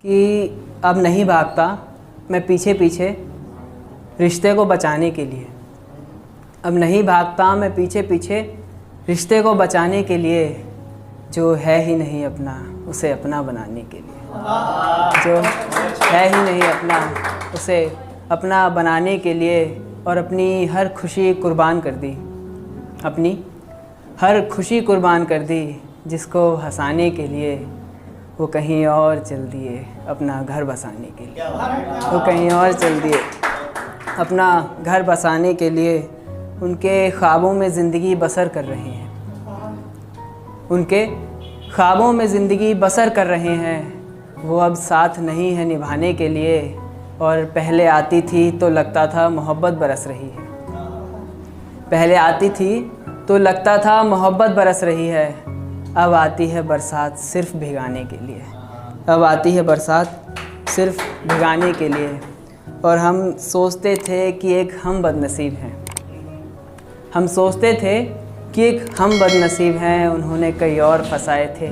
कि अब नहीं भागता मैं पीछे पीछे रिश्ते को बचाने के लिए। अब नहीं भागता मैं पीछे पीछे रिश्ते को बचाने के लिए, जो है ही नहीं अपना उसे अपना बनाने के लिए। जो है ही नहीं अपना उसे अपना बनाने के लिए, और अपनी हर खुशी कुर्बान कर दी, अपनी हर खुशी कुर्बान कर दी। जिसको हंसाने के लिए वो कहीं और चल दिए अपना घर बसाने के लिए। वो कहीं और चल दिए अपना घर बसाने के लिए। उनके ख्वाबों में ज़िंदगी बसर कर रहे हैं, उनके ख्वाबों में ज़िंदगी बसर कर रहे हैं। वो अब साथ नहीं है निभाने के लिए, और पहले आती थी तो लगता था मोहब्बत बरस रही है। पहले आती थी तो लगता था मोहब्बत बरस रही है। अब आती है बरसात सिर्फ भिगाने के लिए। अब आती है बरसात सिर्फ भिगाने के लिए। और हम सोचते थे कि एक हम बदनसीब हैं, हम सोचते थे कि एक हम बदनसीब हैं। उन्होंने कई और फंसाए थे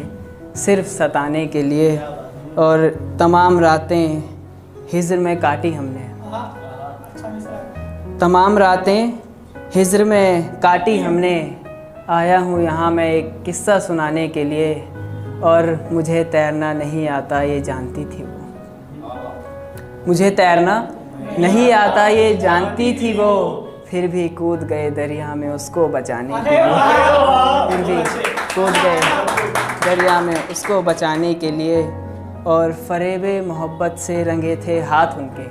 सिर्फ सताने के लिए। और तमाम रातें हिज्र में काटी हमने, तमाम रातें हिज्र में काटी हमने। आया हूँ यहाँ मैं एक किस्सा सुनाने के लिए, और मुझे तैरना नहीं आता ये जानती थी वो। मुझे तैरना नहीं आता ये जानती थी वो, फिर भी कूद गए दरिया में उसको बचाने के लिए। फिर भी कूद गए दरिया में उसको बचाने के लिए। और फ़रेबे मोहब्बत से रंगे थे हाथ उनके,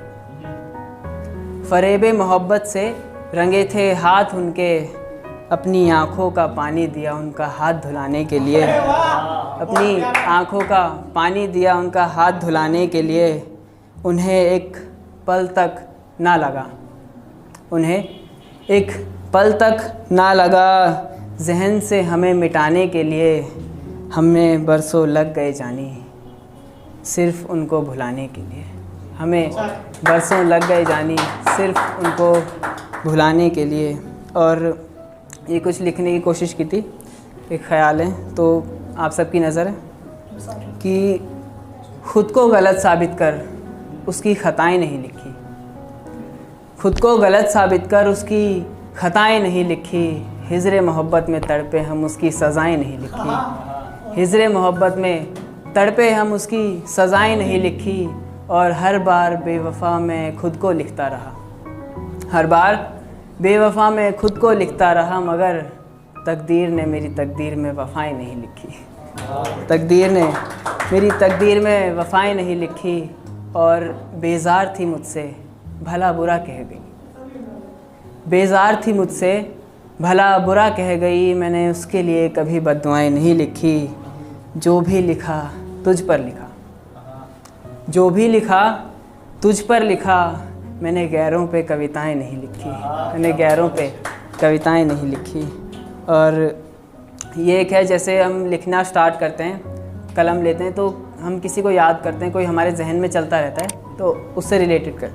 फ़रेबे मोहब्बत से रंगे थे हाथ उनके। अपनी आँखों का पानी दिया उनका हाथ धुलाने के लिए, अपनी आँखों का पानी दिया उनका हाथ धुलाने के लिए। उन्हें एक पल तक ना लगा, उन्हें एक पल तक ना लगा जहन से हमें मिटाने के लिए। हमें बरसों लग गए जानी सिर्फ़ उनको भुलाने के लिए। हमें बरसों लग गए जानी सिर्फ़ उनको भुलाने के लिए। और ये कुछ लिखने की कोशिश की थी, एक ख़्याल है तो आप सबकी नज़र है कि ख़ुद को गलत साबित कर उसकी ख़ताएं नहीं लिखी, ख़ुद को गलत साबित कर उसकी ख़ताएं नहीं लिखी। हिज्र मोहब्बत में तड़पे हम उसकी सज़ाएं नहीं लिखी, हिज्र मोहब्बत में तड़पे हम उसकी सज़ाएं नहीं लिखी। और हर बार बेवफ़ा मैं खुद को लिखता रहा, हर बार बेवफ़ा मैं खुद को लिखता रहा। मगर तकदीर ने मेरी तकदीर में वफ़ाएं नहीं लिखी, तकदीर ने मेरी तकदीर में वफ़ाएं नहीं लिखी। और बेज़ार थी मुझसे भला बुरा कह गई, बेज़ार थी मुझसे भला बुरा कह गई। मैंने उसके लिए कभी बद्दुआएं नहीं लिखी। जो भी लिखा तुझ पर लिखा, जो भी लिखा तुझ पर लिखा। मैंने गैरों पे कविताएं नहीं लिखी, मैंने गैरों पे कविताएं नहीं लिखी। और ये एक है, जैसे हम लिखना स्टार्ट करते हैं, कलम लेते हैं तो हम किसी को याद करते हैं, कोई हमारे जहन में चलता रहता है तो उससे रिलेटेड कर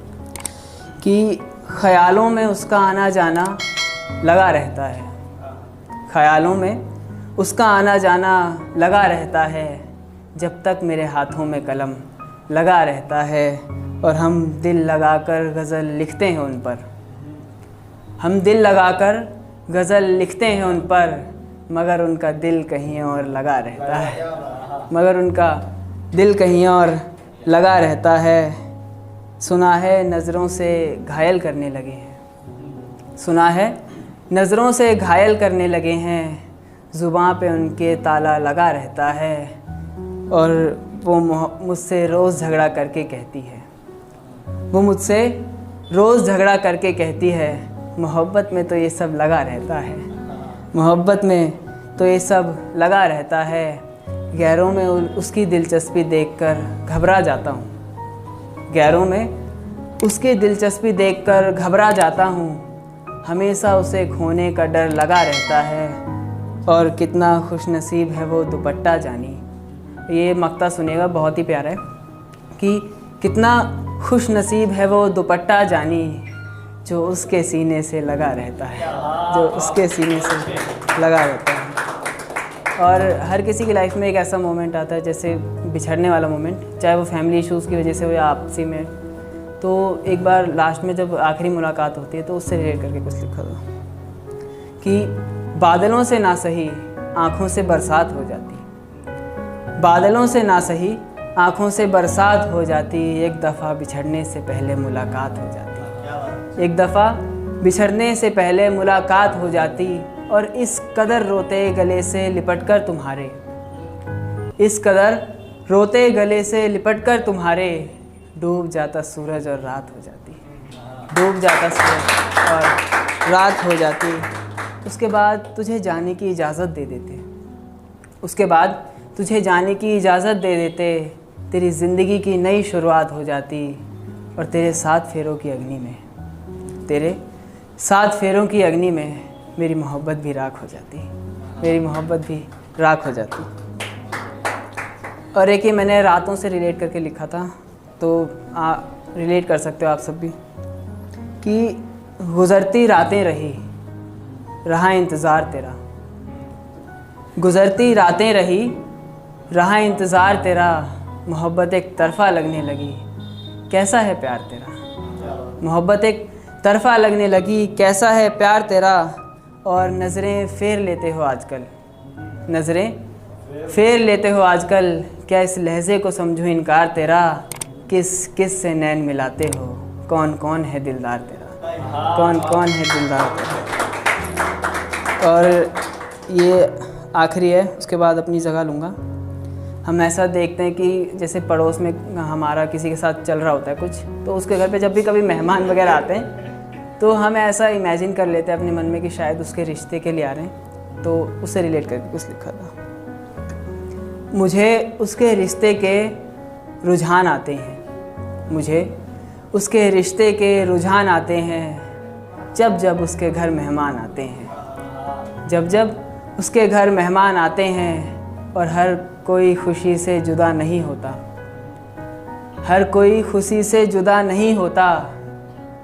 कि ख़यालों में उसका आना जाना लगा रहता है, ख़यालों में उसका आना जाना लगा रहता है। जब तक मेरे हाथों में कलम लगा रहता है। और हम दिल लगाकर गज़ल लिखते हैं उन पर, हम दिल लगाकर गज़ल लिखते हैं उन पर। मगर उनका दिल कहीं और लगा रहता है, मगर उनका दिल कहीं और लगा रहता है। सुना है नज़रों से घायल करने लगे हैं, सुना है नज़रों से घायल करने लगे हैं। ज़ुबां पे उनके ताला लगा रहता है। और वो मुझसे रोज़ झगड़ा करके कहती है, वो मुझसे रोज़ झगड़ा करके कहती है, मोहब्बत में तो ये सब लगा रहता है, मोहब्बत में तो ये सब लगा रहता है। गैरों में उसकी दिलचस्पी देखकर घबरा जाता हूँ, गैरों में उसकी दिलचस्पी देखकर घबरा जाता हूँ। हमेशा उसे खोने का डर लगा रहता है। और कितना खुशनसीब है वो दुपट्टा जानी। ये मक्ता सुनेगा, बहुत ही प्यारा है कि कितना खुश नसीब है वो दुपट्टा जानी, जो उसके सीने से लगा रहता है, जो उसके सीने से लगा रहता है। और हर किसी की लाइफ में एक ऐसा मोमेंट आता है जैसे बिछड़ने वाला मोमेंट, चाहे वो फैमिली इश्यूज़ की वजह से हो या आपसी में। तो एक बार लास्ट में जब आखिरी मुलाकात होती है तो उससे रिलेट करके कुछ लिखा था कि बादलों से ना सही आँखों से बरसात हो जाती, बादलों से ना सही आँखों से बरसात हो जाती, एक दफ़ा बिछड़ने से पहले मुलाकात हो जाती, एक दफ़ा बिछड़ने से पहले मुलाकात हो जाती। और इस कदर रोते गले से लिपटकर तुम्हारे, इस कदर रोते गले से लिपटकर तुम्हारे, डूब जाता सूरज और रात हो जाती, डूब जाता सूरज और रात हो जाती। उसके बाद तुझे जाने की इजाज़त दे देते, उसके बाद तुझे जाने की इजाज़त दे देते, तेरी ज़िंदगी की नई शुरुआत हो जाती। और तेरे 7 फेरों की अग्नि में, तेरे 7 फेरों की अग्नि में मेरी मोहब्बत भी राख हो जाती, मेरी मोहब्बत भी राख हो जाती। और एक ही मैंने रातों से रिलेट करके लिखा था, तो रिलेट कर सकते हो आप सब भी, कि गुज़रती रातें रही रहा इंतज़ार तेरा, गुज़रती रातें रही रहा इंतज़ार तेरा, मोहब्बत एक तरफ़ा लगने लगी, कैसा है प्यार तेरा, मोहब्बत एक तरफ़ा लगने लगी, कैसा है प्यार तेरा। और नज़रें फेर लेते हो आजकल, नज़रें फेर लेते हो आजकल, क्या इस लहज़े को समझूं इनकार तेरा, किस किस से नैन मिलाते हो, कौन कौन है दिलदार तेरा, कौन कौन है दिलदार तेरा। और ये आखिरी है, उसके बाद अपनी जगह लूँगा। हम ऐसा देखते हैं कि जैसे पड़ोस में हमारा किसी के साथ चल रहा होता है कुछ, तो उसके घर पे जब भी कभी मेहमान वगैरह आते हैं तो हम ऐसा इमेजिन कर लेते हैं अपने मन में कि शायद उसके रिश्ते के लिए आ रहे हैं। तो उससे रिलेट करके कुछ लिखा था, मुझे उसके रिश्ते के रुझान आते हैं, मुझे उसके रिश्ते के रुझान आते हैं, जब जब उसके घर मेहमान आते हैं, जब जब उसके घर मेहमान आते हैं। और हर कोई खुशी से जुदा नहीं होता, हर कोई खुशी से जुदा नहीं होता,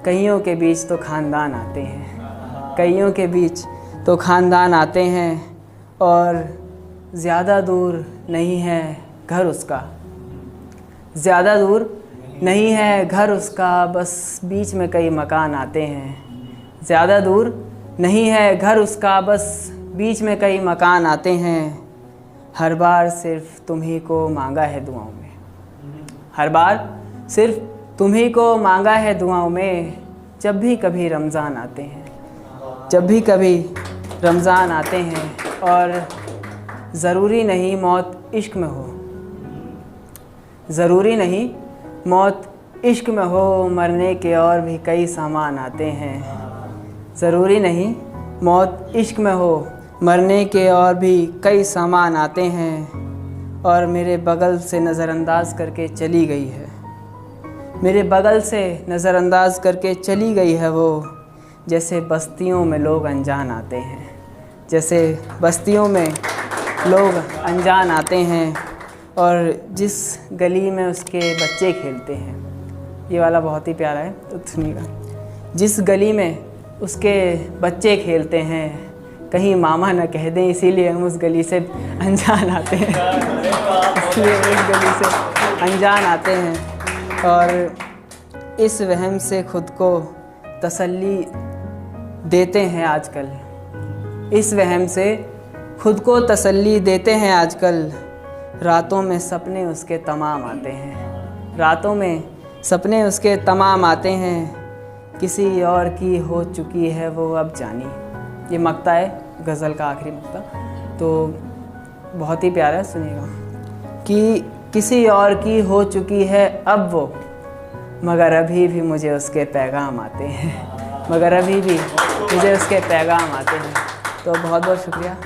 कईयों के बीच तो ख़ानदान आते हैं, कईयों के बीच तो ख़ानदान आते हैं। और ज़्यादा दूर नहीं है घर उसका, ज़्यादा दूर नहीं है घर उसका, बस बीच में कई मकान आते हैं, ज़्यादा दूर नहीं है घर उसका, बस बीच में कई मकान आते हैं। हर बार सिर्फ तुम ही को मांगा है दुआओं में, हर बार सिर्फ तुम ही को मांगा है दुआओं में, जब भी कभी रमज़ान आते हैं, जब भी कभी रमज़ान आते हैं। और ज़रूरी नहीं मौत इश्क में हो, ज़रूरी नहीं मौत इश्क में हो, मरने के और भी कई सामान आते हैं, ज़रूरी नहीं मौत इश्क में हो, मरने के और भी कई सामान आते हैं। और मेरे बगल से नज़रअंदाज करके चली गई है, मेरे बगल से नज़रअंदाज करके चली गई है वो, जैसे बस्तियों में लोग अनजान आते हैं, जैसे बस्तियों में लोग अनजान आते हैं। और जिस गली में उसके बच्चे खेलते हैं, ये वाला बहुत ही प्यारा है, तो सुनिएगा। जिस गली में उसके बच्चे खेलते हैं, कहीं मामा न कह दें, इसीलिए हम उस गली से अनजान आते हैं, इसलिए उस गली से अनजान आते हैं। और इस वहम से ख़ुद को तसल्ली देते हैं आजकल, इस वहम से ख़ुद को तसल्ली देते हैं आजकल, रातों में सपने उसके तमाम आते हैं, रातों में सपने उसके तमाम आते हैं, किसी और की हो चुकी है वो अब जानी। ये मक्ता है गज़ल का आखिरी मक्ता, तो बहुत ही प्यारा है, सुनिएगा। कि किसी और की हो चुकी है अब वो, मगर अभी भी मुझे उसके पैगाम आते हैं, मगर अभी भी मुझे उसके पैगाम आते हैं। तो बहुत बहुत शुक्रिया।